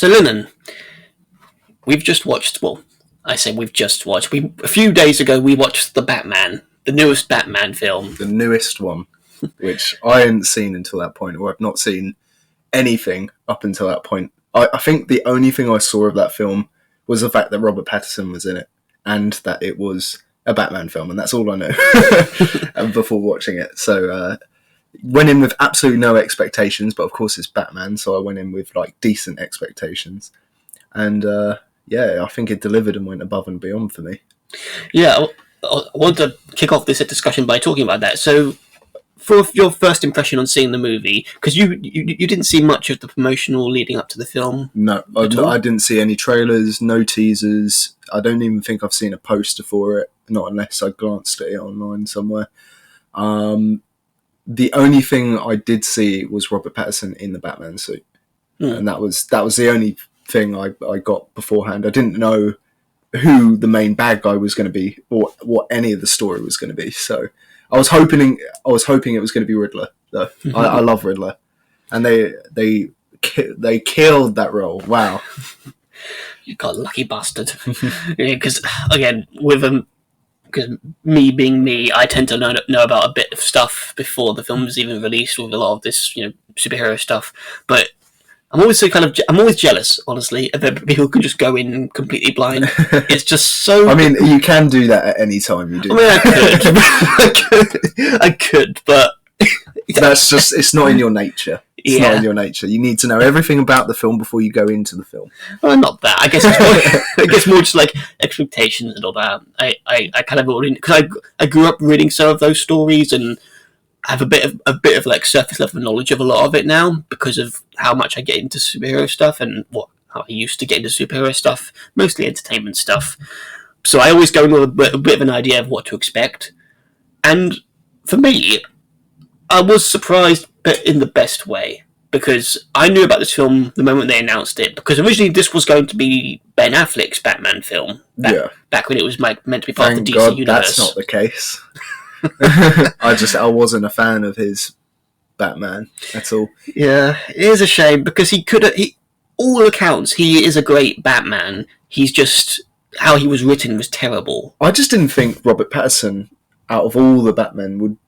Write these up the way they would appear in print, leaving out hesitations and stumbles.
So, Lennon, we've just watched. Well, I say we've just watched. A few days ago we watched the Batman, the newest Batman film, the newest one, which I hadn't seen until that point, or I've not seen anything up until that point. I think the only thing I saw of that film was the fact that Robert Pattinson was in it, and that it was a Batman film, and that's all I know before watching it. So went in with absolutely no expectations, but of course it's Batman, so I went in with like decent expectations, and I think it delivered and went above and beyond for me. Yeah, I want to kick off this discussion by talking about that. So, for your first impression on seeing the movie, because you didn't see much of the promotional leading up to the film. No, I didn't see any trailers, no teasers. I don't even think I've seen a poster for it, not unless I glanced at it online somewhere. The only thing I did see was Robert Pattinson in the Batman suit, and that was the only thing I got beforehand. I didn't know who the main bad guy was going to be, or what any of the story was going to be. So I was hoping it was going to be Riddler. Though I love Riddler, and they killed that role. Wow, You got a lucky bastard. Because again, with because me being me, I tend to know about a bit of stuff before the film's even released with a lot of this, superhero stuff. But I'm always jealous, honestly, of people who can just go in completely blind. It's just so. I mean, you can do that at any time. You do. I mean, I could, but that's just. It's not in your nature. It's not in your nature. You need to know everything about the film before you go into the film. Well, not that. I guess it's more, I guess more just like expectations and all that. I kind of already, because I grew up reading some of those stories and have a bit of like surface level knowledge of a lot of it now because of how much I get into superhero stuff and how I used to get into superhero stuff, mostly entertainment stuff. So I always go in with a bit of an idea of what to expect. And for me, I was surprised, but in the best way, because I knew about this film the moment they announced it, because originally this was going to be Ben Affleck's Batman film, back when it was meant to be part of the DC universe. That's not the case. I wasn't a fan of his Batman at all. Yeah, it is a shame, because all accounts, he is a great Batman. He's just, how he was written was terrible. I just didn't think Robert Pattinson, out of all the Batmen,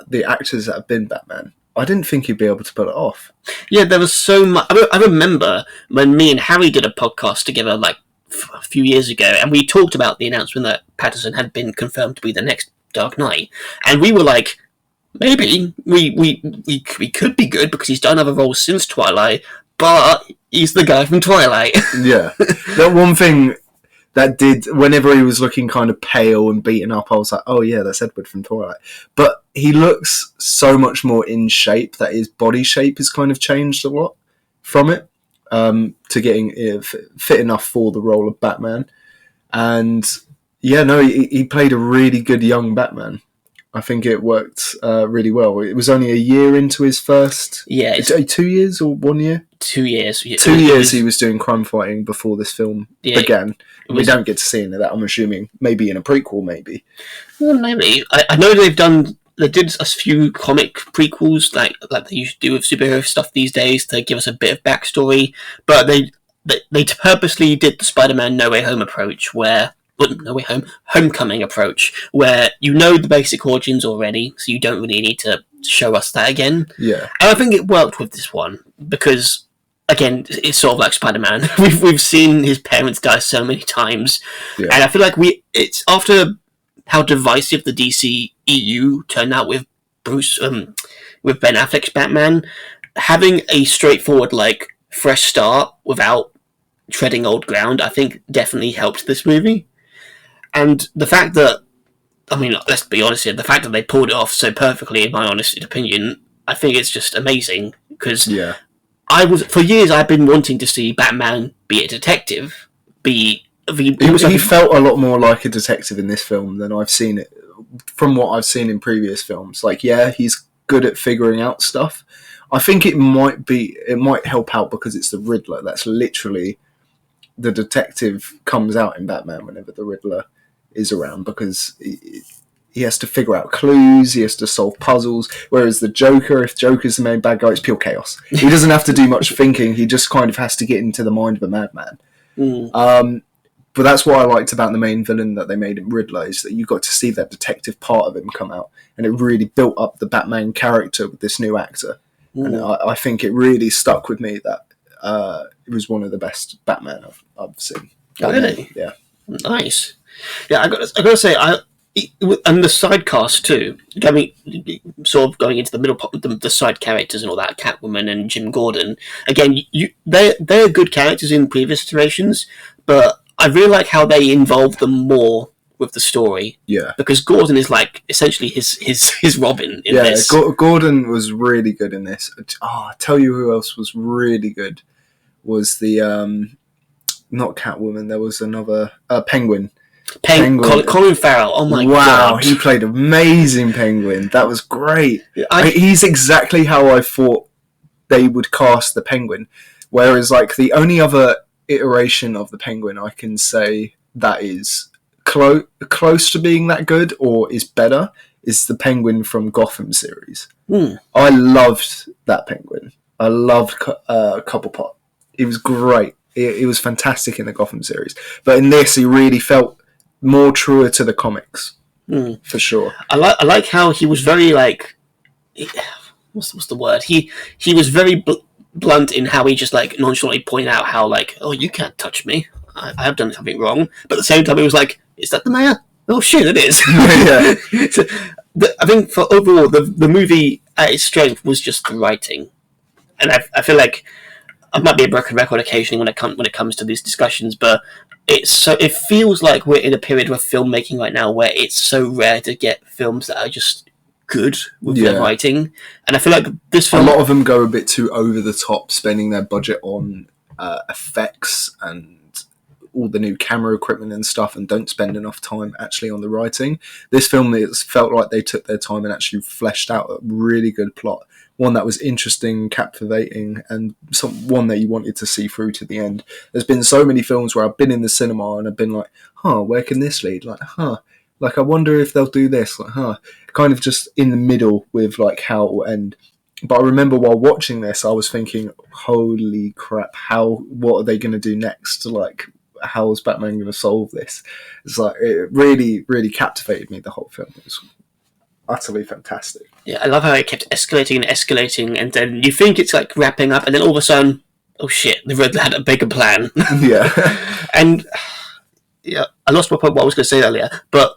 the actors that have been Batman, I didn't think he'd be able to pull it off. Yeah, there was so much. I remember when me and Harry did a podcast together like a few years ago, and we talked about the announcement that Pattinson had been confirmed to be the next Dark Knight, and we were like, maybe we could be good because he's done other roles since Twilight, but he's the guy from Twilight. Yeah, that one thing that did, whenever he was looking kind of pale and beaten up, I was like, oh yeah, that's Edward from Twilight. But he looks so much more in shape that his body shape has kind of changed a lot from it, to getting fit enough for the role of Batman. And yeah, no, he played a really good young Batman. I think it worked really well. It was only a year into his first... Yeah. 2 years or 1 year? 2 years. Yeah, 2 years he was doing crime fighting before this film began. We don't get to see any of that, I'm assuming. Maybe in a prequel, maybe. Well, maybe. I know they did a few comic prequels, like they usually do with superhero stuff these days, to give us a bit of backstory, but they purposely did the Spider-Man No Way Home approach, Homecoming approach, where you know the basic origins already, so you don't really need to show us that again. Yeah. And I think it worked with this one, because, again, it's sort of like Spider-Man. We've seen his parents die so many times, and I feel like it's after how divisive the DC EU turned out with with Ben Affleck's Batman, having a straightforward, like, fresh start without treading old ground, I think definitely helped this movie. And the fact that, I mean, let's be honest here, the fact that they pulled it off so perfectly, in my honest opinion, I think it's just amazing. Because for years I've been wanting to see Batman be a detective, he felt a lot more like a detective in this film than I've seen it, from what I've seen in previous films. Like, yeah, he's good at figuring out stuff. I think it might help out because it's the Riddler. That's literally, the detective comes out in Batman whenever the Riddler is around, because he has to figure out clues, he has to solve puzzles, whereas the Joker, if Joker's the main bad guy, it's pure chaos. He doesn't have to do much thinking, he just kind of has to get into the mind of a madman. But that's what I liked about the main villain that they made in Riddler, is that you got to see that detective part of him come out, and it really built up the Batman character with this new actor. And I think it really stuck with me that it was one of the best Batman I've seen. Really? Yeah. Nice. Yeah, I got to say, and the side cast too. I mean, sort of going into the middle, the side characters and all that, Catwoman and Jim Gordon. Again, they're good characters in previous iterations, but I really like how they involve them more with the story. Yeah, because Gordon is like essentially his Robin in this. Gordon was really good in this. I tell you who else was really good was the not Catwoman. There was another Penguin. Colin Farrell. Oh my god! Wow, he played amazing Penguin. That was great. He's exactly how I thought they would cast the Penguin. Whereas, like, the only other iteration of the Penguin I can say that is close to being that good or is better is the Penguin from Gotham series. I loved that Penguin. I loved Cobblepot. It was great. It was fantastic in the Gotham series. But in this, he really felt more truer to the comics, for sure. I like how he was very like, what's the word? He was very blunt in how he just like nonchalantly pointed out how like, oh, you can't touch me. I have done something wrong. But at the same time, he was like, is that the mayor? Oh shit, it is. Yeah. So, I think for overall, the movie at its strength was just the writing, and I feel like I might be a broken record occasionally when it comes to these discussions, but it feels like we're in a period of filmmaking right now where it's so rare to get films that are just good with their writing, and I feel like this film, a lot of them go a bit too over the top, spending their budget on effects and all the new camera equipment and stuff, and don't spend enough time actually on the writing. This film, it felt like they took their time and actually fleshed out a really good plot, one that was interesting, captivating, and one that you wanted to see through to the end. There's been so many films where I've been in the cinema and I've been like, where can this lead? Like, I wonder if they'll do this. Like, kind of just in the middle with like how it will end. But I remember while watching this, I was thinking, holy crap, what are they going to do next? Like, how is Batman going to solve this? It's like, it really, really captivated me, the whole film. It was utterly fantastic. Yeah, I love how it kept escalating, and then you think it's like wrapping up, and then all of a sudden, oh shit, the Riddler had a bigger plan. Yeah. And yeah, I lost my point what I was going to say earlier, but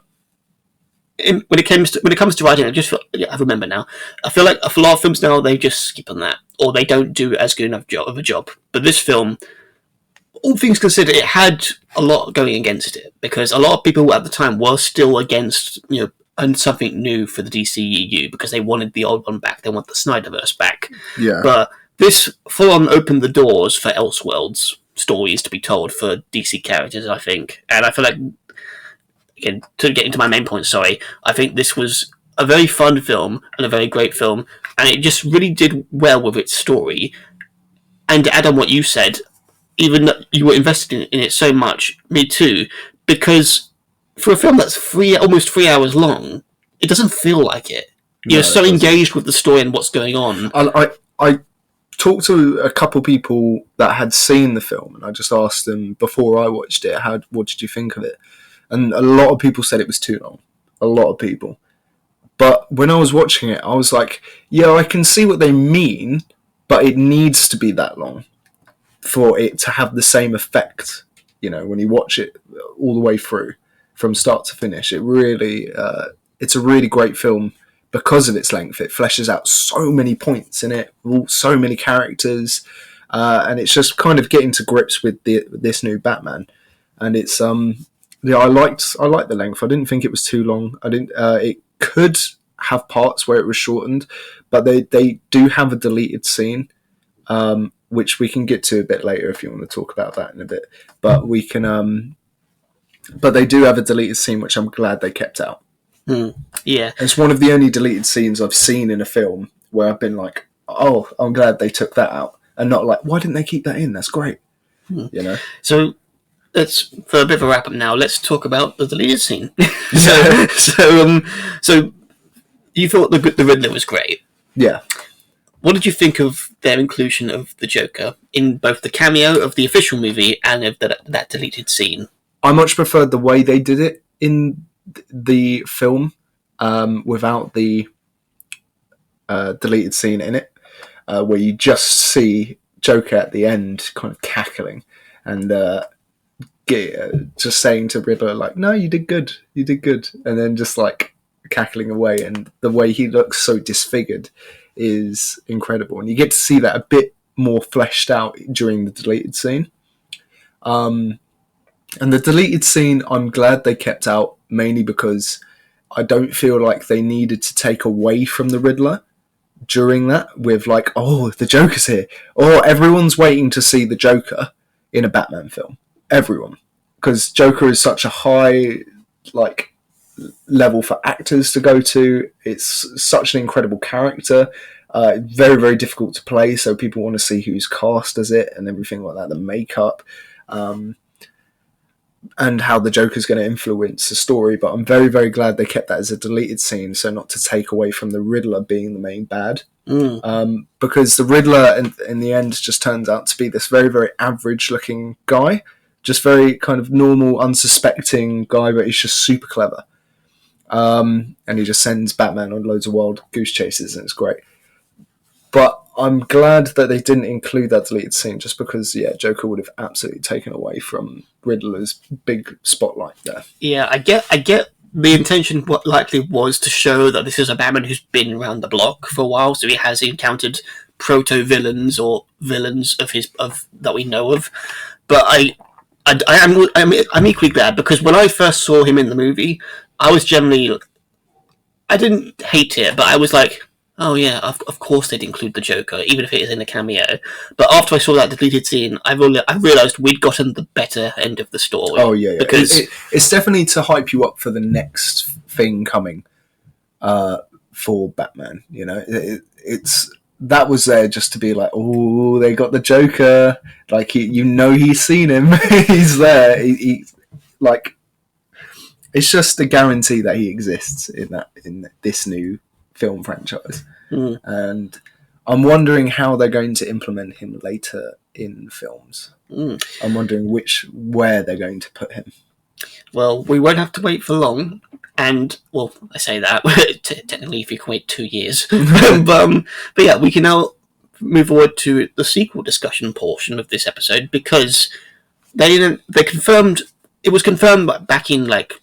when it comes to writing, I remember now. I feel like a lot of films now, they just skip on that, or they don't do as good enough of a job. But this film, all things considered, it had a lot going against it, because a lot of people at the time were still against, and something new for the DCEU, because they wanted the old one back. They want the Snyderverse back. Yeah. But this full-on opened the doors for Elsworld's stories to be told for DC characters, I think. And I feel like, again, to get into my main point, I think this was a very fun film and a very great film, and it just really did well with its story. And to add on what you said, even that you were invested in it so much, me too, because for a film that's almost 3 hours long, it doesn't feel like it. You're so engaged with the story and what's going on. I talked to a couple people that had seen the film, and I just asked them before I watched it, what did you think of it? And a lot of people said it was too long. A lot of people. But when I was watching it, I was like, yeah, I can see what they mean, but it needs to be that long for it to have the same effect, when you watch it all the way through, from start to finish. It really, it's a really great film because of its length. It fleshes out so many points in it, so many characters, and it's just kind of getting to grips with this new Batman. And it's I liked the length. I didn't think it was too long. It could have parts where it was shortened, but they do have a deleted scene, which we can get to a bit later if you want to talk about that in a bit. But we can, but they do have a deleted scene, which I'm glad they kept out. Yeah. It's one of the only deleted scenes I've seen in a film where I've been like, oh, I'm glad they took that out, and not like, why didn't they keep that in? That's great. So let's for a bit of a wrap up now. Let's talk about the deleted scene. Yeah. So you thought the Riddler was great. Yeah. What did you think of their inclusion of the Joker in both the cameo of the official movie and of that deleted scene? I much preferred the way they did it in the film, without the deleted scene in it, where you just see Joker at the end kind of cackling and just saying to Riddler, like, no, you did good, and then just like cackling away, and the way he looks so disfigured is incredible, and you get to see that a bit more fleshed out during the deleted scene. And the deleted scene, I'm glad they kept out, mainly because I don't feel like they needed to take away from the Riddler during that with like, oh, the Joker's here, or everyone's waiting to see the Joker in a Batman film. Everyone, because Joker is such a high like level for actors to go to. It's such an incredible character. Very, very difficult to play, so people want to see who's cast as it and everything like that, the makeup, and how the Joker's going to influence the story. But I'm very, very glad they kept that as a deleted scene, so not to take away from the Riddler being the main bad. Because the Riddler, in the end, just turns out to be this very, very average-looking guy. Just very kind of normal, unsuspecting guy, but he's just super clever. And he just sends Batman on loads of wild goose chases, and it's great. But I'm glad that they didn't include that deleted scene, just because, yeah, Joker would have absolutely taken away from Riddler's big spotlight there. Yeah, I get the intention. What likely was to show that this is a Batman who's been around the block for a while, so he has encountered proto-villains or villains of that we know of. But I'm equally glad, because when I first saw him in the movie, I didn't hate it, but I was like, oh yeah, of course they'd include the Joker, even if it is in a cameo. But after I saw that deleted scene, I realised we'd gotten the better end of the story. Oh yeah. Because it's definitely to hype you up for the next thing coming for Batman. You know, it's that was there just to be like, oh, they got the Joker. Like, he's seen him. He's there. He like, it's just a guarantee that he exists in this new film franchise. And I'm wondering how they're going to implement him later in films. I'm wondering where they're going to put him. Well, we won't have to wait for long. And, well, I say that, technically if you can wait 2 years. but yeah, we can now move forward to the sequel discussion portion of this episode, because they confirmed, it was confirmed back in, like,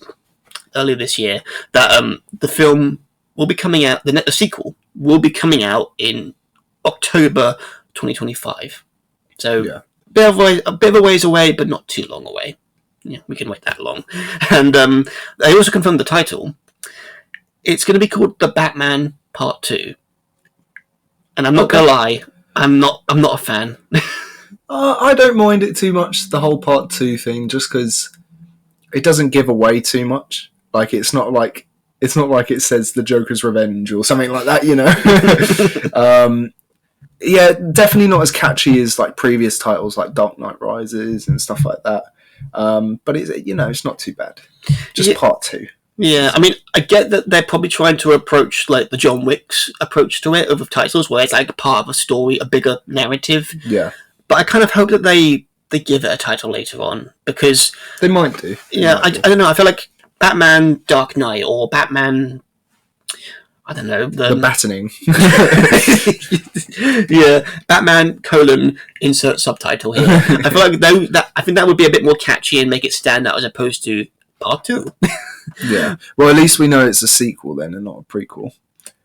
earlier this year, that the film will be coming out, the sequel will be coming out in October 2025. So, yeah. a bit of a ways away, but not too long away. Yeah, we can wait that long. And they also confirmed the title. It's going to be called The Batman Part 2. And I'm not going to lie, I'm not a fan. I don't mind it too much, the whole Part 2 thing, just because it doesn't give away too much. Like, it's not like it says The Joker's Revenge or something like that, you know? Yeah, definitely not as catchy as like previous titles like Dark Knight Rises and stuff like that. But it's not too bad. Just Part 2. Yeah, I mean, I get that they're probably trying to approach like the John Wick's approach to it of titles, where it's like part of a story, a bigger narrative. Yeah. But I kind of hope that they give it a title later on, because they might do. I don't know. I feel like Batman Dark Knight or Batman, I don't know, the Battening. Yeah, Batman : insert subtitle here. I feel like I think that would be a bit more catchy and make it stand out as opposed to Part 2. Yeah. Well, at least we know it's a sequel then and not a prequel.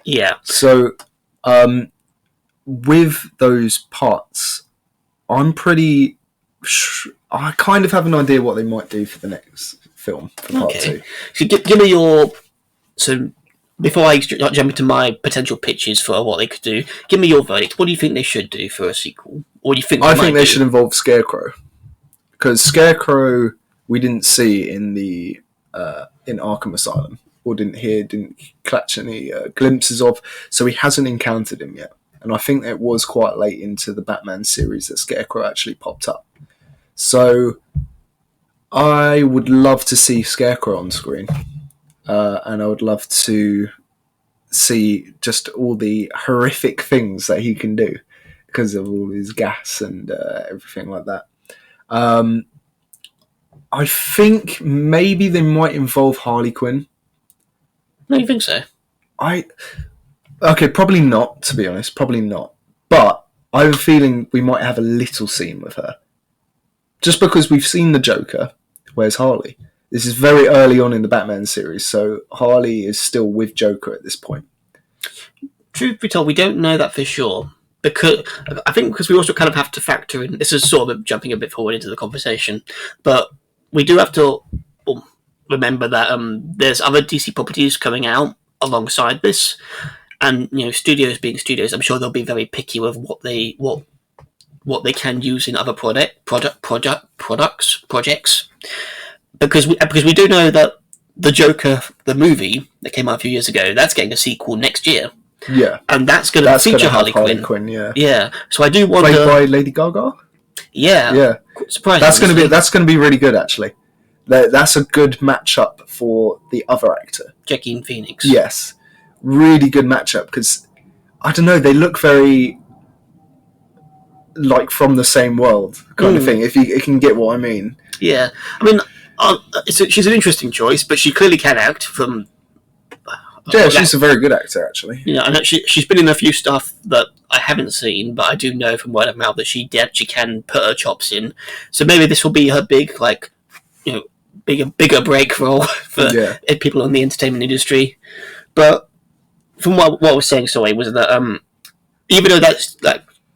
Yeah. So, with those parts, I'm pretty. I kind of have an idea what they might do for the next film for Part 2. So give me your. So before I jump into my potential pitches for what they could do, give me your verdict. What do you think they should do for a sequel? Or do you think? I think they should involve Scarecrow, because Scarecrow we didn't see in the in Arkham Asylum, or didn't catch any glimpses of, so he hasn't encountered him yet. And I think it was quite late into the Batman series that Scarecrow actually popped up. So I would love to see Scarecrow on screen, and I would love to see just all the horrific things that he can do because of all his gas and everything like that. I think maybe they might involve Harley Quinn. No, you think so? Okay, probably not, to be honest. Probably not. But I have a feeling we might have a little scene with her. Just because we've seen the Joker. Where's Harley? This is very early on in the Batman series, so Harley is still with Joker at this point. Truth be told, we don't know that for sure. Because we also kind of have to factor in, this is sort of jumping a bit forward into the conversation, but we do have to remember that there's other DC properties coming out alongside this, and studios being studios, I'm sure they'll be very picky with what they can use in other projects, because we do know that the Joker, the movie that came out a few years ago, that's getting a sequel next year. Yeah, and that's going to feature Harley Quinn. Yeah. So I do wonder. Played by Lady Gaga. Yeah. Surprisingly, that's going to be really good. Actually, that's a good matchup for the other actor, Joaquin Phoenix. Yes, really good matchup because I don't know, they look very like from the same world kind of thing. If you can get what I mean. Yeah, I mean, she's an interesting choice, but she clearly can act from. Yeah, she's a very good actor, actually. I know she's been in a few stuff that I haven't seen, but I do know from word of mouth that she can put her chops in. So maybe this will be her big, bigger break role for people in the entertainment industry. But from what I was saying, was that even though that's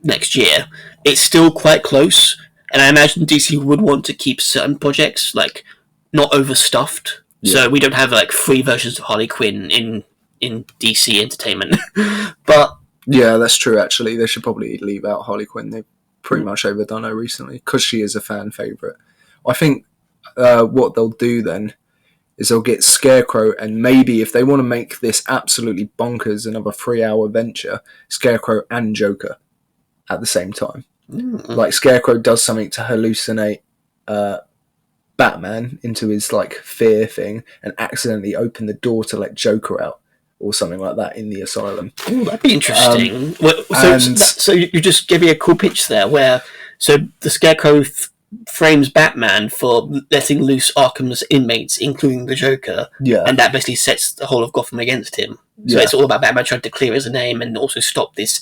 next year, it's still quite close, and I imagine DC would want to keep certain projects not overstuffed. Yeah. So we don't have 3 versions of Harley Quinn in DC entertainment. But yeah, that's true. Actually, they should probably leave out Harley Quinn. They've pretty much overdone her recently because she is a fan favorite. I think what they'll do then is they'll get Scarecrow, and maybe if they want to make this absolutely bonkers, another 3-hour venture, Scarecrow and Joker at the same time. Like Scarecrow does something to hallucinate Batman into his fear thing and accidentally open the door to let Joker out or something like that in the asylum. Ooh, that'd be interesting. So you just gave me a cool pitch there where the Scarecrow frames Batman for letting loose Arkham's inmates, including the Joker, and that basically sets the whole of Gotham against him. So it's all about Batman trying to clear his name and also stop these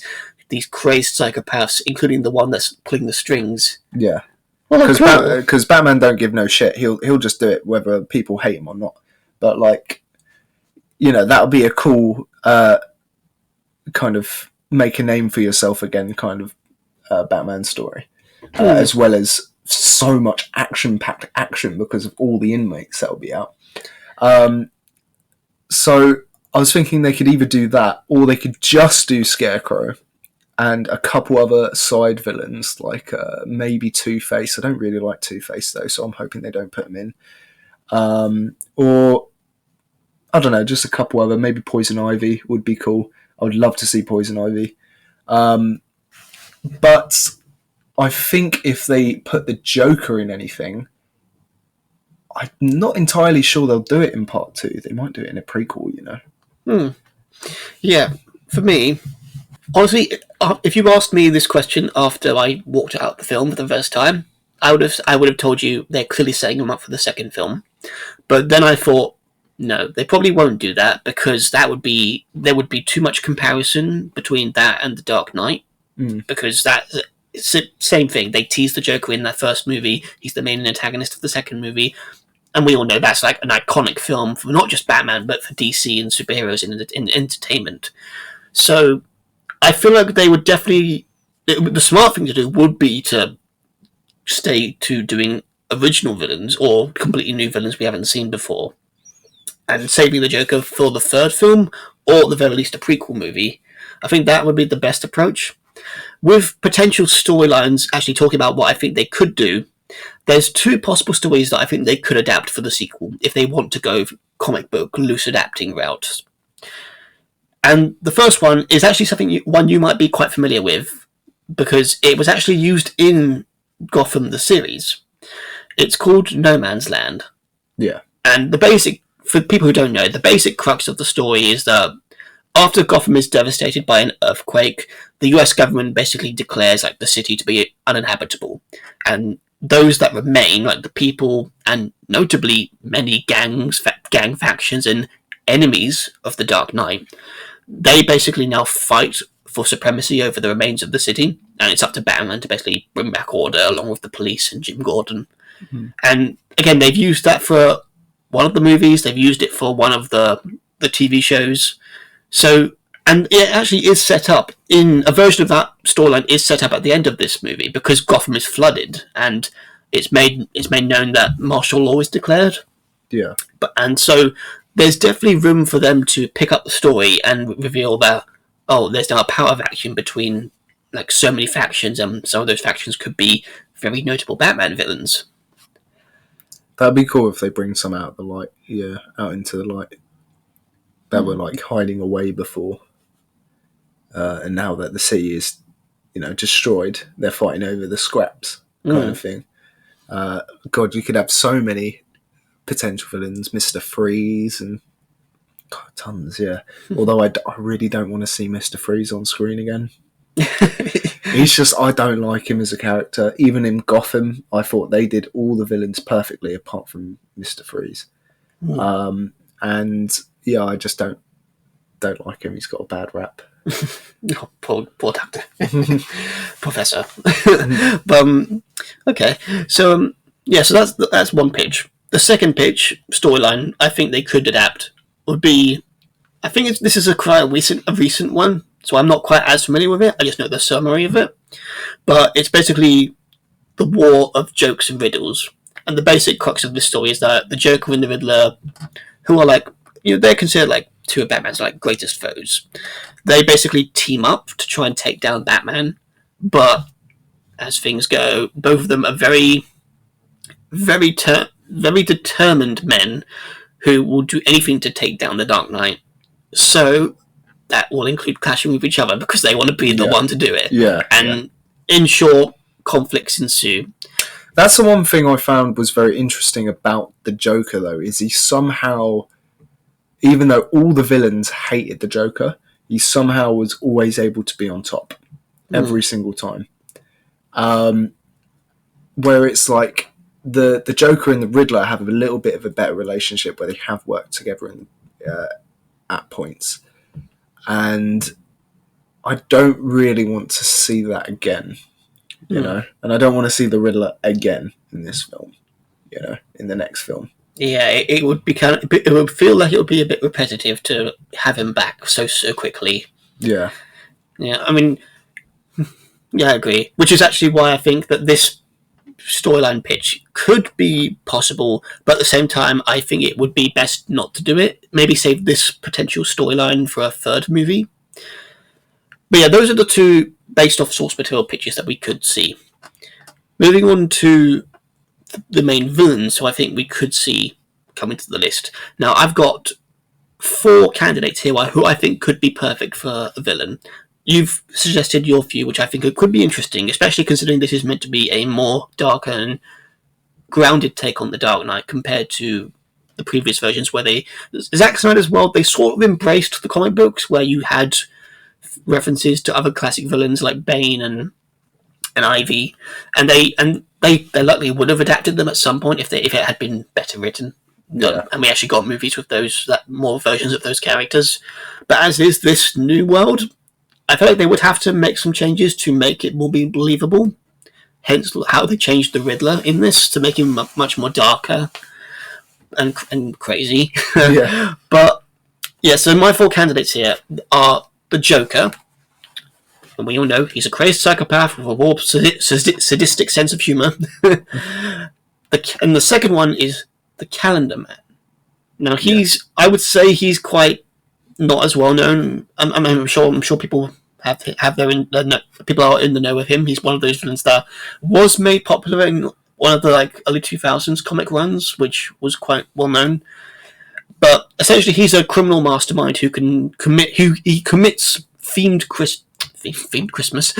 crazed psychopaths, including the one that's pulling the strings. Yeah. Because Batman don't give no shit. He'll just do it whether people hate him or not. But that'll be a cool kind of make a name for yourself again kind of Batman story, as well as so much action-packed action because of all the inmates that'll be out. So I was thinking they could either do that or they could just do Scarecrow and a couple other side villains, maybe Two-Face. I don't really like Two-Face, though, so I'm hoping they don't put him in. Or, I don't know, just a couple other. Maybe Poison Ivy would be cool. I would love to see Poison Ivy. But I think if they put the Joker in anything, I'm not entirely sure they'll do it in part 2. They might do it in a prequel, Yeah, for me, honestly, if you asked me this question after I walked out the film for the first time, I would have told you they're clearly setting him up for the second film. But then I thought, no, they probably won't do that because there would be too much comparison between that and The Dark Knight. Because it's the same thing. They teased the Joker in that first movie. He's the main antagonist of the second movie. And we all know that's an iconic film for not just Batman, but for DC and superheroes in entertainment. So I feel like they would definitely... The smart thing to do would be to stay to doing original villains or completely new villains we haven't seen before. And saving the Joker for the third film, or at the very least a prequel movie. I think that would be the best approach. With potential storylines actually talking about what I think they could do, there's 2 possible stories that I think they could adapt for the sequel if they want to go comic book loose adapting routes. And the first one is actually something you might be quite familiar with because it was actually used in Gotham the series. It's called No Man's Land. Yeah. And for people who don't know, the basic crux of the story is that after Gotham is devastated by an earthquake, the US government basically declares the city to be uninhabitable. And those that remain, the people, and notably many gang factions and enemies of the Dark Knight, they basically now fight for supremacy over the remains of the city, and it's up to Batman to basically bring back order along with the police and Jim Gordon. Mm-hmm. And again, they've used that for one of the movies, they've used it for one of the TV shows. So, and it actually is set up in a version of that storyline is set up at the end of this movie because Gotham is flooded and it's made known that martial law is declared. Yeah. And so there's definitely room for them to pick up the story and reveal that there's now a power vacuum between so many factions, and some of those factions could be very notable Batman villains. That'd be cool if they bring some out of the light. Yeah, out into the light. That were hiding away before, and now that the city is, destroyed, they're fighting over the scraps kind of thing. God, you could have so many potential villains, Mr. Freeze, and tons. Yeah, although I really don't want to see Mr. Freeze on screen again. He's just, I don't like him as a character. Even in Gotham, I thought they did all the villains perfectly apart from Mr. Freeze. And yeah, I just don't like him. He's got a bad rap. Poor doctor. Professor. Okay, so so that's one pitch. The second pitch storyline I think they could adapt would be, I think this is a recent one, so I'm not quite as familiar with it. I just know the summary of it, but it's basically the war of jokes and riddles. And the basic crux of this story is that the Joker and the Riddler, who are they're considered two of Batman's greatest foes. They basically team up to try and take down Batman, but as things go, both of them are very, very, very determined men who will do anything to take down the Dark Knight. So that will include clashing with each other because they want to be the one to do it. Yeah. And in short, conflicts ensue. That's the one thing I found was very interesting about the Joker, though, is he somehow, even though all the villains hated the Joker, he somehow was always able to be on top every single time. Where it's the Joker and the Riddler have a little bit of a better relationship where they have worked together at points. And I don't really want to see that again, you know? And I don't want to see the Riddler again in this film, in the next film. Yeah, it would be it would feel like it would be a bit repetitive to have him back so quickly. Yeah. Yeah, I mean, yeah, I agree. Which is actually why I think that this storyline pitch could be possible, but at the same time, I think it would be best not to do it. Maybe save this potential storyline for a third movie. But yeah, those are the two based off source material pitches that we could see. Moving on to the main villains who I think we could see coming to the list. Now, I've got 4 candidates here who I think could be perfect for a villain. You've suggested your few, which I think it could be interesting, especially considering this is meant to be a more darker and grounded take on the Dark Knight compared to the previous versions where Zack Snyder's world, they sort of embraced the comic books where you had references to other classic villains like Bane and Ivy, and they likely would have adapted them at some point if it had been better written. Yeah. And we actually got movies with more versions of those characters. But as is this new world, I feel like they would have to make some changes to make it more believable. Hence how they changed the Riddler in this to make him much more darker and crazy. Yeah. But yeah, so my 4 candidates here are the Joker. And we all know he's a crazed psychopath with a warped, sadistic sense of humour. And the second one is the Calendar Man. Now I would say he's quite not as well known. I'm sure people people are in the know with him. He's one of those villains that was made popular in one of the early 2000s comic runs, which was quite well known. But essentially, he's a criminal mastermind who commits themed Christmas.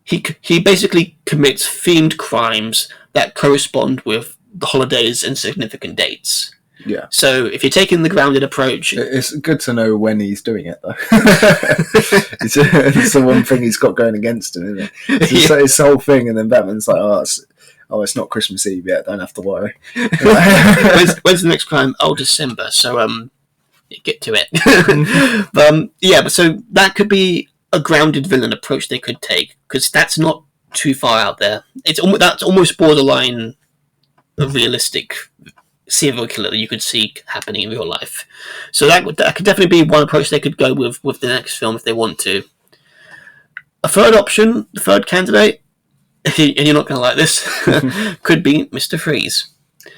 He basically commits themed crimes that correspond with the holidays and significant dates. Yeah. So if you're taking the grounded approach... It's good to know when he's doing it, though. It's the one thing he's got going against him, isn't it? It's his whole thing, and then Batman's like, it's not Christmas Eve yet, don't have to worry. When's the next crime? Oh, December. So, get to it. But so that could be a grounded villain approach they could take, because that's not too far out there. That's almost borderline a realistic serial killer that you could see happening in real life. So that could definitely be one approach they could go with the next film if they want to. A third option, the third candidate, and you're not going to like this, could be Mr. Freeze.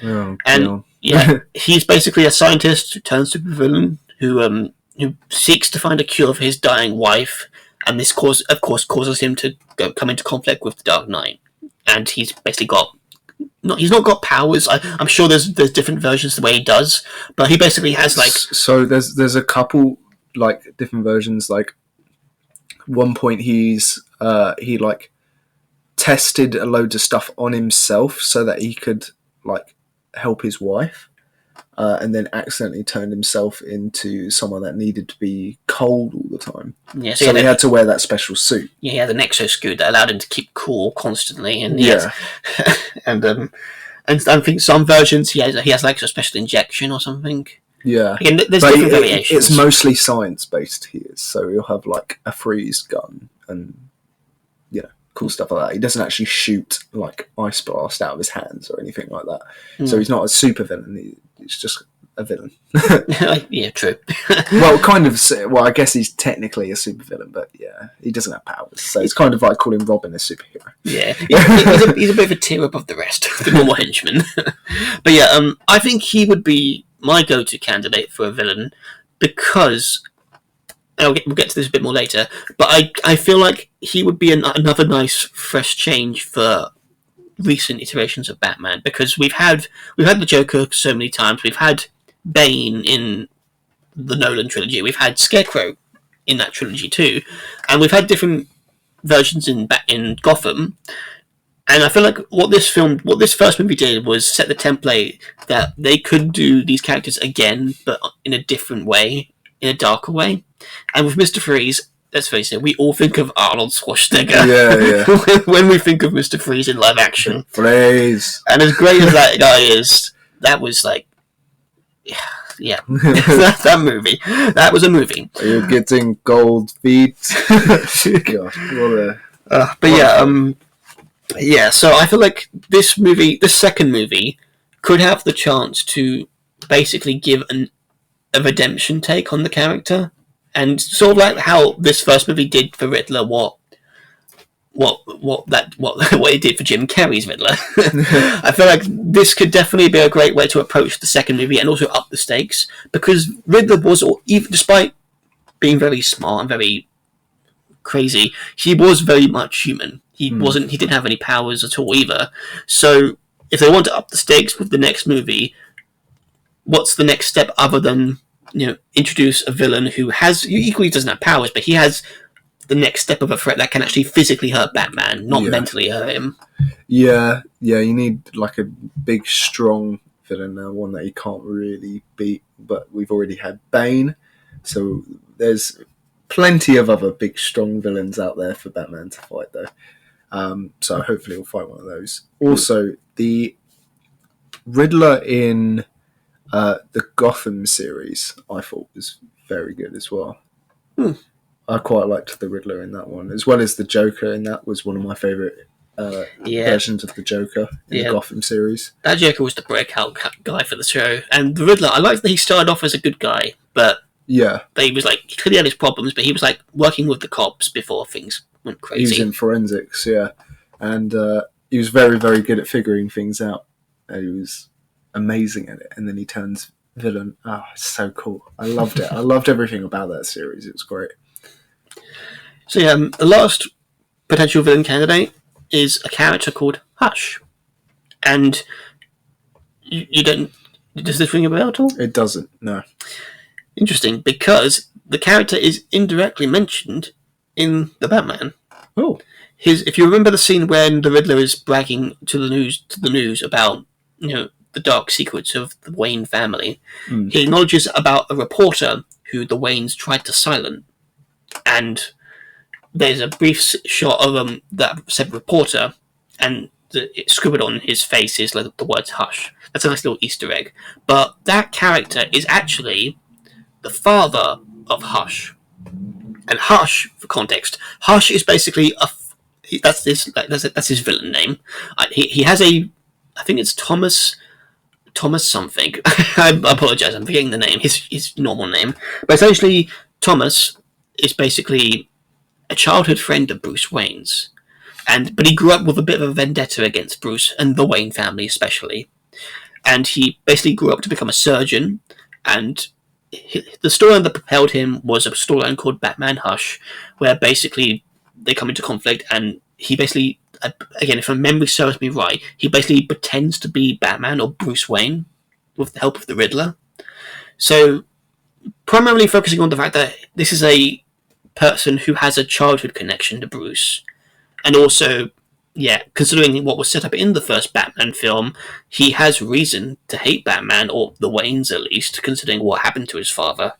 Oh, and he's basically a scientist who turns supervillain who seeks to find a cure for his dying wife, and this causes him to come into conflict with the Dark Knight. And he's basically he's not got powers. I'm sure there's different versions the way he does, but he basically has like... So there's a couple like different versions. Like one point he like tested a load of stuff on himself so that he could like help his wife, and then accidentally turned himself into someone that needed to be cold all the time. Yeah, so he had to wear that special suit. Yeah, he had an exosuit that allowed him to keep cool constantly, and and I think some versions he has like a special injection or something. Yeah, again, there's different variations. It's mostly science based here, so he'll have like a freeze gun and cool stuff like that. He doesn't actually shoot like ice blast out of his hands or anything like that. So he's not a super villain. He's just a villain. Yeah, true. Well, kind of. Well, I guess he's technically a super villain, but yeah, he doesn't have powers. So it's kind of like calling Robin a superhero. Yeah, he's a bit of a tier above the rest of the normal henchmen. But yeah, I think he would be my go-to candidate for a villain because... we'll get to this a bit more later, but I feel like he would be another nice, fresh change for recent iterations of Batman, because we've had the Joker so many times, we've had Bane in the Nolan trilogy, we've had Scarecrow in that trilogy too, and we've had different versions in Gotham, and I feel like what this first movie did was set the template that they could do these characters again, but in a different way, in a darker way. And with Mr. Freeze, let's face it, we all think of Arnold Schwarzenegger. Yeah. When we think of Mr. Freeze in live action. Freeze. And as great as that guy is, that was like... Yeah. that movie. That was a movie. Are you getting gold feet? Gosh, what a... yeah, so I feel like this second movie, could have the chance to basically give a redemption take on the character. And sort of like how this first movie did for Riddler, what it did for Jim Carrey's Riddler. I feel like this could definitely be a great way to approach the second movie and also up the stakes, because Riddler was, even despite being very smart and very crazy, he was very much human. He didn't have any powers at all either. So if they want to up the stakes with the next movie, what's the next step other than introduce a villain who equally doesn't have powers, but he has the next step of a threat that can actually physically hurt Batman, not mentally hurt him. Yeah, you need like a big, strong villain now, one that he can't really beat, but we've already had Bane, so there's plenty of other big, strong villains out there for Batman to fight, though. So hopefully we'll fight one of those. Also, the Riddler in... the Gotham series, I thought, was very good as well. I quite liked the Riddler in that one, as well as the Joker in that was one of my favourite versions of the Joker in the Gotham series. That Joker was the breakout guy for the show, and the Riddler, I liked that he started off as a good guy, but he was like, he clearly had his problems, but he was like working with the cops before things went crazy. He was in forensics, and he was very, very good at figuring things out. He was amazing at it, and then he turns villain. It's so cool. I loved it. I loved everything about that series. It was great. So the last potential villain candidate is a character called Hush, and you don't... Does this ring a bell at all? It doesn't, no. Interesting, because the character is indirectly mentioned in the Batman. Oh, If you remember the scene when the Riddler is bragging to the news about the dark secrets of the Wayne family, he acknowledges about a reporter who the Waynes tried to silence, and there's a brief shot of that said reporter, and it's scribbled on his face is like the words "hush." That's a nice little Easter egg. But that character is actually the father of Hush. And Hush, for context, Hush is basically that's his villain name. He has I think it's Thomas something. I apologize, I'm forgetting the name. His normal name, but essentially Thomas is basically a childhood friend of Bruce Wayne's, but he grew up with a bit of a vendetta against Bruce and the Wayne family especially, and he basically grew up to become a surgeon. And the storyline that propelled him was a storyline called Batman Hush, where basically they come into conflict, and he basically, again, if my memory serves me right, he basically pretends to be Batman or Bruce Wayne with the help of the Riddler. So, primarily focusing on the fact that this is a person who has a childhood connection to Bruce, and also, considering what was set up in the first Batman film, he has reason to hate Batman, or the Waynes at least, considering what happened to his father.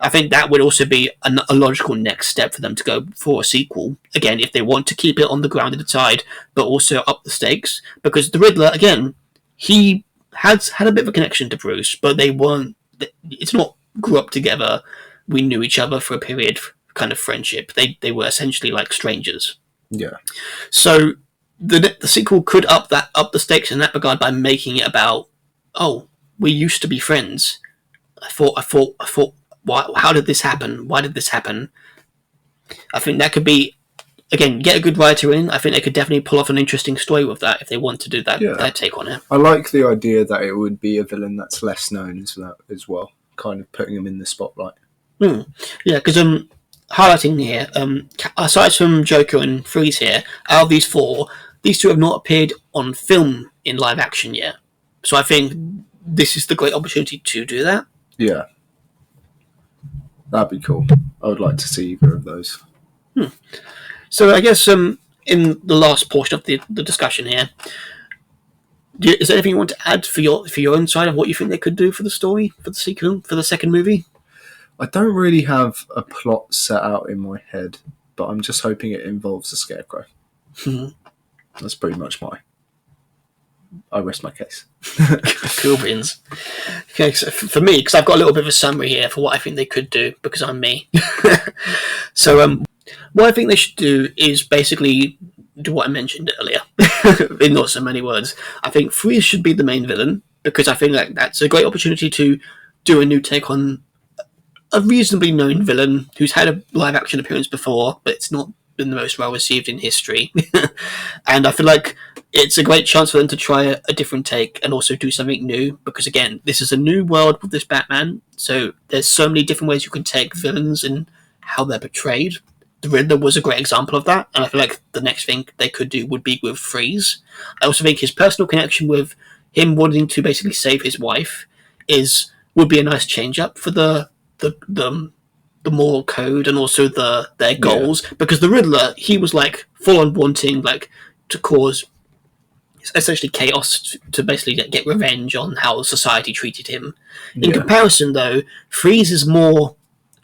I think that would also be a logical next step for them to go for a sequel. Again, if they want to keep it on the grounded side, but also up the stakes, because the Riddler, again, he had a bit of a connection to Bruce, but they weren't. It's not grew up together. We knew each other for a period kind of friendship. They were essentially like strangers. Yeah. So the sequel could up the stakes in that regard by making it about, oh, we used to be friends. I thought. How did this happen? Why did this happen? I think that could be, again, get a good writer in. I think they could definitely pull off an interesting story with that if they want to do that take on it. I like the idea that it would be a villain that's less known as well, kind of putting him in the spotlight. Yeah, because highlighting here, aside from Joker and Freeze here, out of these four, these two have not appeared on film in live action yet. So I think this is the great opportunity to do that. Yeah. That'd be cool. I would like to see either of those. So I guess in the last portion of the discussion here, is there anything you want to add for your own side of what you think they could do for the story, for the sequel, for the second movie? I don't really have a plot set out in my head, but I'm just hoping it involves a scarecrow. That's pretty much I rest my case. Cool beans. Okay, so for me, because I've got a little bit of a summary here for what I think they could do, because I'm me. So what I think they should do is basically do what I mentioned earlier, in not so many words. I think Freeze should be the main villain, because I think that's a great opportunity to do a new take on a reasonably known villain who's had a live action appearance before, but it's not been the most well received in history. And I feel like it's a great chance for them to try a different take and also do something new, because again, this is a new world with this Batman, so there's so many different ways you can take villains and how they're portrayed. The Riddler was a great example of that, and I feel like the next thing they could do would be with Freeze. I also think his personal connection with him wanting to basically save his wife would be a nice change up for the moral code and also their goals, because the Riddler, he was like full on wanting like to cause essentially chaos to basically get revenge on how society treated him. In comparison, though, Freeze is more,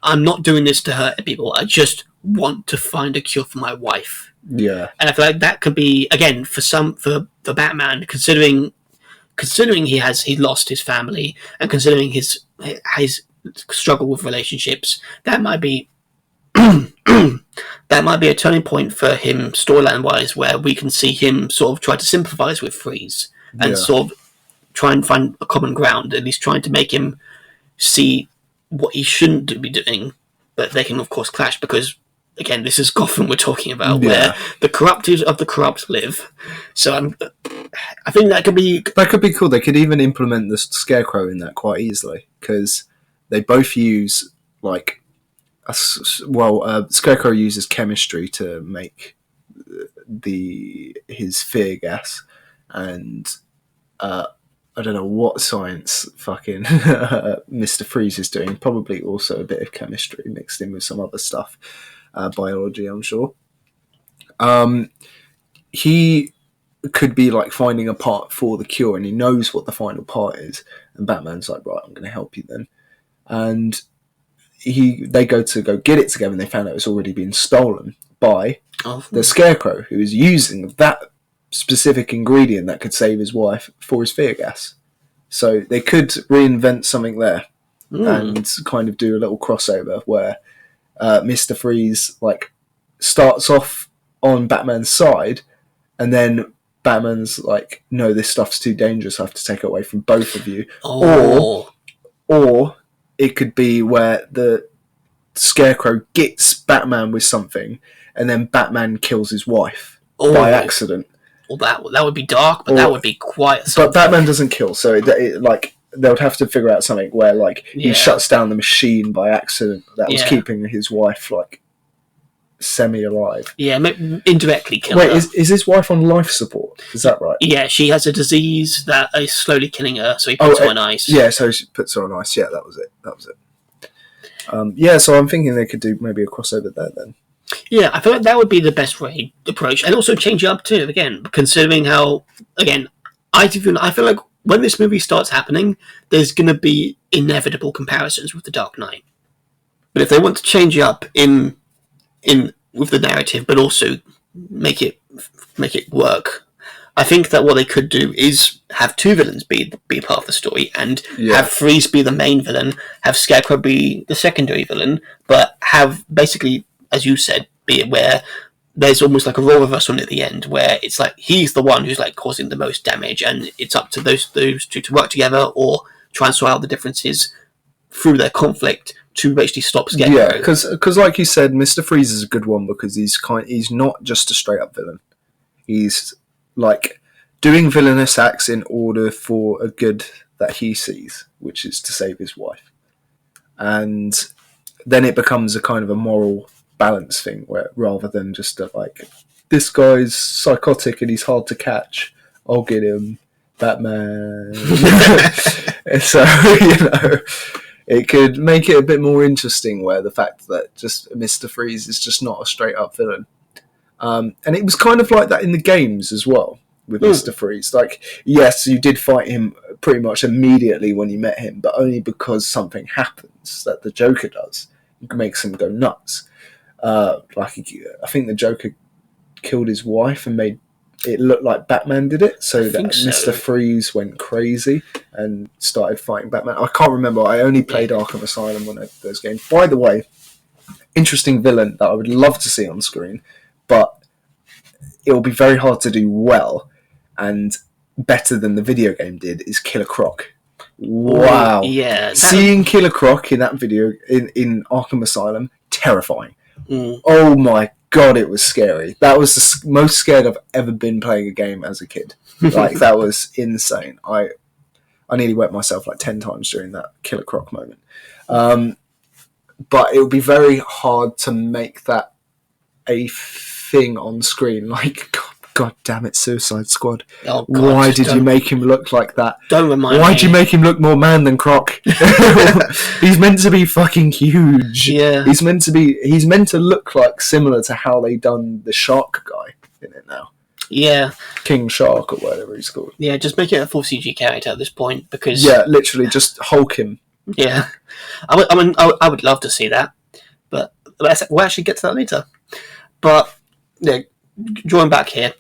I'm not doing this to hurt people, I just want to find a cure for my wife. Yeah. And I feel like that could be, again, for Batman, considering he lost his family, and considering his struggle with relationships, that might be a turning point for him storyline wise, where we can see him sort of try to sympathize with Freeze and sort of try and find a common ground, at least trying to make him see what he shouldn't be doing, but they can of course clash, because again, this is Gotham we're talking about, where the corrupted of the corrupt live. So I think that could be cool. They could even implement the Scarecrow in that quite easily, because they both use like Scarecrow uses chemistry to make his fear gas, and I don't know what science fucking Mr. Freeze is doing. Probably also a bit of chemistry mixed in with some other stuff, biology, I'm sure. He could be like finding a part for the cure, and he knows what the final part is. And Batman's like, right, I'm going to help you then. And they go get it together, and they found out it's already been stolen by the Scarecrow, who is using that specific ingredient that could save his wife for his fear gas. So they could reinvent something there and kind of do a little crossover where Mr. Freeze like starts off on Batman's side, and then Batman's like, no, this stuff's too dangerous, I have to take it away from both of you. Or it could be where the Scarecrow gets Batman with something, and then Batman kills his wife by accident. Well, that would be dark, but that would be quite something. But Batman doesn't kill, so it like they would have to figure out something where like he shuts down the machine by accident that was keeping his wife like semi-alive. Yeah, indirectly kill her. Wait, is his wife on life support? Is that right? Yeah, she has a disease that is slowly killing her, so he puts her on ice. Yeah, so he puts her on ice. Yeah, that was it. So I'm thinking they could do maybe a crossover there then. Yeah, I feel like that would be the best way approach, and also change it up too. Again, considering how I feel like when this movie starts happening, there's going to be inevitable comparisons with The Dark Knight. But if they want to change it up in with the narrative, but also make it work, I think that what they could do is have two villains be part of the story, and have Freeze be the main villain, have Scarecrow be the secondary villain, but have basically, as you said, be it where there's almost like a role reversal at the end, where it's like he's the one who's like causing the most damage, and it's up to those two to work together or try and sort out the differences through their conflict to basically stop Scarecrow. Yeah, because like you said, Mr. Freeze is a good one because he's not just a straight up villain. He's like doing villainous acts in order for a good that he sees, which is to save his wife. And then it becomes a kind of a moral balance thing, where rather than just like, this guy's psychotic and he's hard to catch, I'll get him, Batman. So, it could make it a bit more interesting, where the fact that just Mr. Freeze is just not a straight up villain. And it was kind of like that in the games as well with Mr. Freeze. Like, yes, you did fight him pretty much immediately when you met him, but only because something happens that the Joker does. It makes him go nuts. I think the Joker killed his wife and made it look like Batman did it, so that Mr. Freeze went crazy and started fighting Batman. I can't remember. I only played Arkham Asylum when I played those games. By the way, interesting villain that I would love to see on screen, but it will be very hard to do well and better than the video game did, is Killer Croc. Wow. Yeah. Seeing Killer Croc in that video in Arkham Asylum, terrifying. Oh my god, it was scary. That was the most scared I've ever been playing a game as a kid. Like, that was insane. I nearly wet myself like 10 times during that Killer Croc moment. But it would be very hard to make that a thing on screen. Like, God damn it, Suicide Squad. Oh, God, why did you make him look like that? Don't remind me. Why'd you make him look more man than Croc? He's meant to be fucking huge. Yeah. He's meant to look like similar to how they done the shark guy in it now. Yeah. King Shark or whatever he's called. Yeah, just make it a full CG character at this point, because... Yeah, literally, just Hulk him. Yeah. I would love to see that, but we'll actually get to that later. But, drawing back here,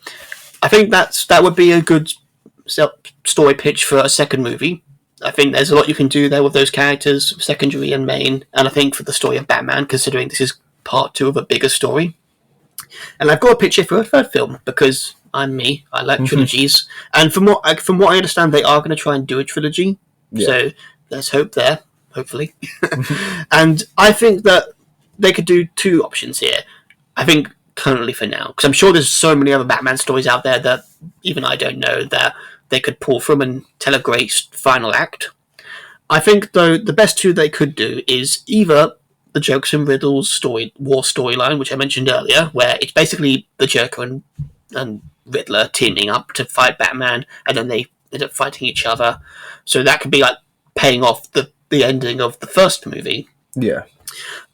I think that would be a good story pitch for a second movie. I think there's a lot you can do there with those characters, secondary and main, and I think for the story of Batman, considering this is part 2 of a bigger story. And I've got a pitch here for a third film, because I like trilogies, and from what I understand, they are going to try and do a trilogy. Yeah. So there's hope there, hopefully. And I think that they could do 2 options here. I think currently for now, because I'm sure there's so many other Batman stories out there that even I don't know that they could pull from and tell a great final act. I think, though, the best 2 they could do is either the Jokes and Riddles storyline, which I mentioned earlier, where it's basically the Joker and Riddler teaming up to fight Batman, and then they end up fighting each other. So that could be like paying off the ending of the first movie. Yeah.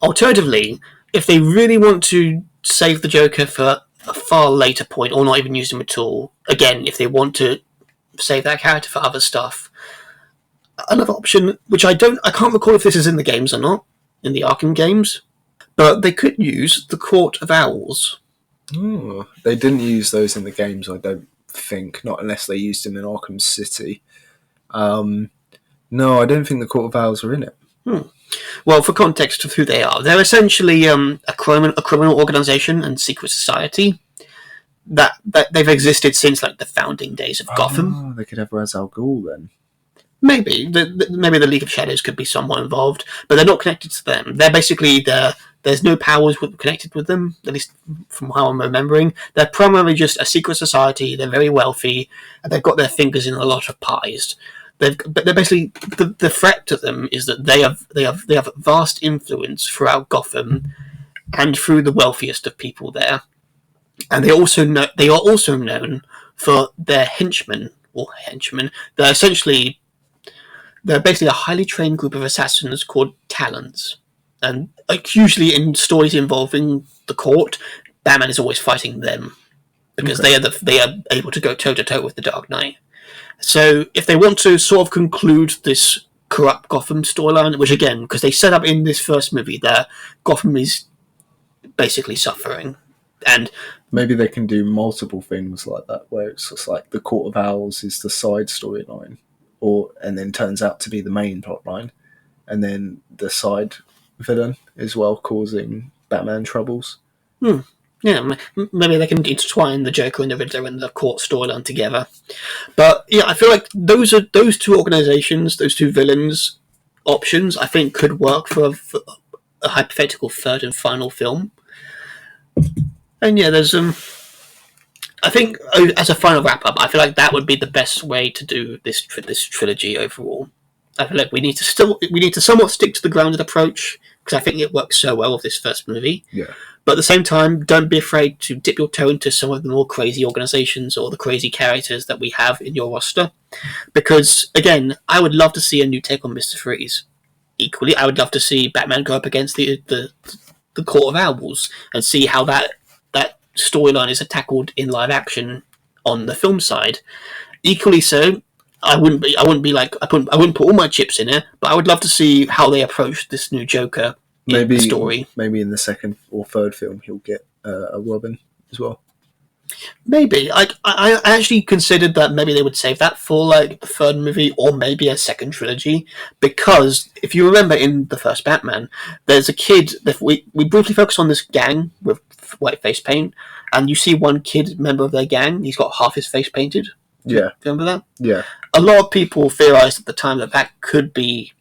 Alternatively, if they really want to save the Joker for a far later point, or not even use him at all. Again, if they want to save that character for other stuff. Another option, which I can't recall if this is in the games or not, in the Arkham games, but they could use the Court of Owls. Oh, they didn't use those in the games, I don't think, not unless they used them in Arkham City. No, I don't think the Court of Owls are in it. Well, for context of who they are, they're essentially a criminal organisation and secret society that they've existed since like the founding days of Gotham. They could have Ra's al Ghul then. Maybe the League of Shadows could be somewhat involved, but they're not connected to them. They're basically there's no powers connected with them, at least from how I'm remembering. They're primarily just a secret society. They're very wealthy, and they've got their fingers in a lot of pies. But they're basically the threat to them is that they have vast influence throughout Gotham and through the wealthiest of people there, and they are also known for their henchmen. They're basically a highly trained group of assassins called Talons, and usually in stories involving the court, Batman is always fighting them because they are able to go toe to toe with the Dark Knight. So if they want to sort of conclude this corrupt Gotham storyline, which again, because they set up in this first movie that Gotham is basically suffering, and maybe they can do multiple things like that, where it's just like the Court of Owls is the side storyline, and then turns out to be the main plotline, and then the side villain as well causing Batman troubles. Yeah, maybe they can intertwine the Joker and the Riddler and the court storyline together. But yeah, I feel like those two organizations, those two villains options, I think could work for a hypothetical third and final film. And yeah, there's I think as a final wrap up, I feel like that would be the best way to do this trilogy overall. I feel like we need to somewhat stick to the grounded approach because I think it works so well with this first movie. Yeah. But at the same time, don't be afraid to dip your toe into some of the more crazy organizations or the crazy characters that we have in your roster. Because, again, I would love to see a new take on Mr. Freeze. Equally, I would love to see Batman go up against the Court of Owls and see how that storyline is tackled in live action on the film side. Equally so, I wouldn't put all my chips in it, but I would love to see how they approach this new Joker story. Maybe in the second or third film he'll get a Robin as well. Maybe. I actually considered that maybe they would save that for like the third movie or maybe a second trilogy, because if you remember in the first Batman, there's a kid that we briefly focus on this gang with white face paint, and you see one kid member of their gang, he's got half his face painted. Yeah. Remember that? Yeah. A lot of people theorized at the time that could be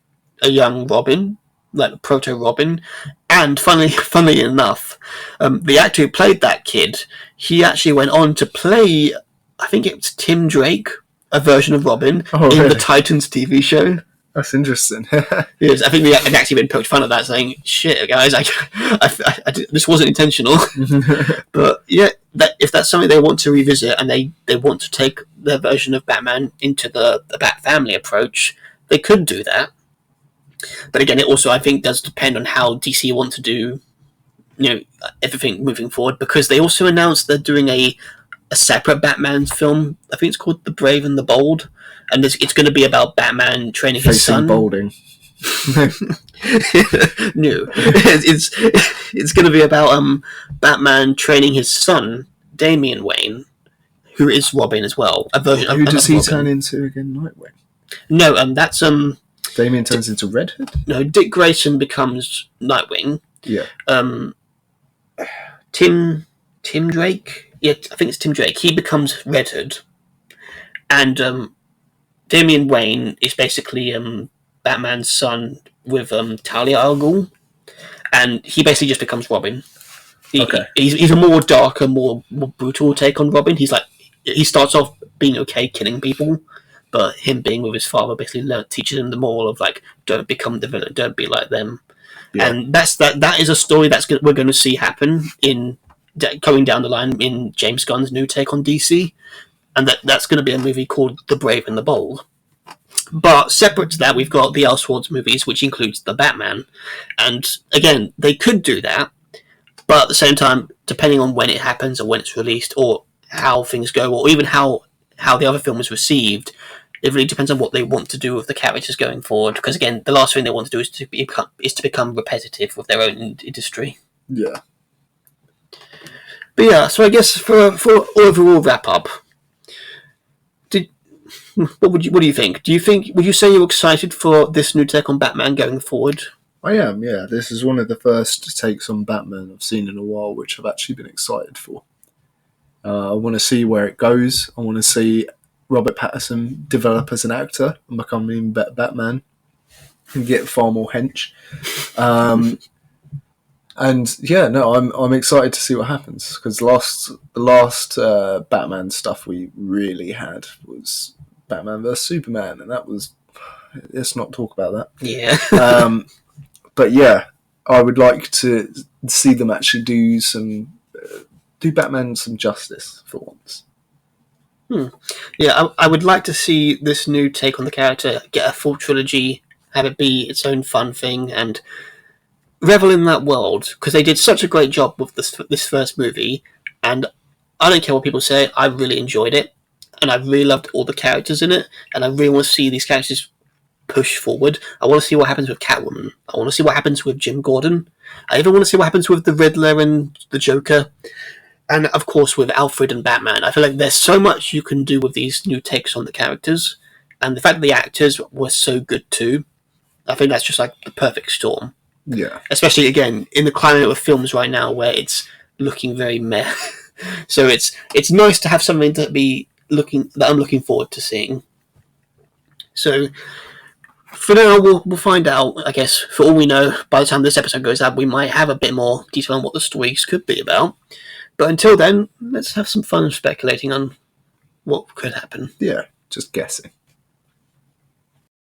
a young Robin, like a proto-Robin. And funnily enough, the actor who played that kid, he actually went on to play, I think it was Tim Drake, a version of Robin, in the Titans TV show. That's interesting. Yes, I think they actually been poked fun at that, saying, "Shit, guys, this wasn't intentional." But yeah, if that's something they want to revisit and they want to take their version of Batman into the Bat family approach, they could do that. But again, it also I think does depend on how DC want to do, everything moving forward, because they also announced they're doing a separate Batman film. I think it's called The Brave and the Bold. And it's going to be about Batman training his son. Balding. No, it's going to be about Batman training his son, Damian Wayne, who is Robin as well. Who does he turn into again? Nightwing. No, that's Damian turns into Red Hood. No, Dick Grayson becomes Nightwing. Yeah. Tim Drake. Yeah, I think it's Tim Drake. He becomes Red Hood, and Damian Wayne is basically Batman's son with Talia al Ghul, and he basically just becomes Robin. He's a more darker, more brutal take on Robin. He starts off being okay killing people, but him being with his father basically teaches him the moral of don't become the villain, don't be like them. Yeah. And that is a story we're going to see happen going down the line in James Gunn's new take on DC. And that's going to be a movie called The Brave and the Bold. But separate to that, we've got the Elsworld movies, which includes the Batman. And again, they could do that. But at the same time, depending on when it happens or when it's released or how things go or even how the other film is received, it really depends on what they want to do with the characters going forward. Because again, the last thing they want to do is to become repetitive with their own industry. Yeah. But yeah, so I guess for overall wrap up, what do you think? Would you say you're excited for this new take on Batman going forward? I am, yeah. This is one of the first takes on Batman I've seen in a while, which I've actually been excited for. I want to see where it goes. I want to see Robert Pattinson develop as an actor and become even better Batman and get far more hench. And yeah, no, I'm excited to see what happens, because the last Batman stuff we really had was Batman vs Superman, and that was, let's not talk about that. Yeah. But yeah, I would like to see them actually do Batman some justice for once. Yeah, I would like to see this new take on the character get a full trilogy, have it be its own fun thing, and revel in that world, because they did such a great job with this first movie, and I don't care what people say, I really enjoyed it, and I really loved all the characters in it, and I really want to see these characters push forward. I want to see what happens with Catwoman. I want to see what happens with Jim Gordon. I even want to see what happens with the Riddler and the Joker. And of course with Alfred and Batman. I feel like there's so much you can do with these new takes on the characters. And the fact that the actors were so good too, I think that's just like the perfect storm. Yeah. Especially, again, in the climate of films right now where it's looking very meh. So it's nice to have something that I'm looking forward to seeing. So for now, we'll find out. I guess for all we know, by the time this episode goes out, we might have a bit more detail on what the stories could be about. But until then, let's have some fun speculating on what could happen. Yeah, just guessing.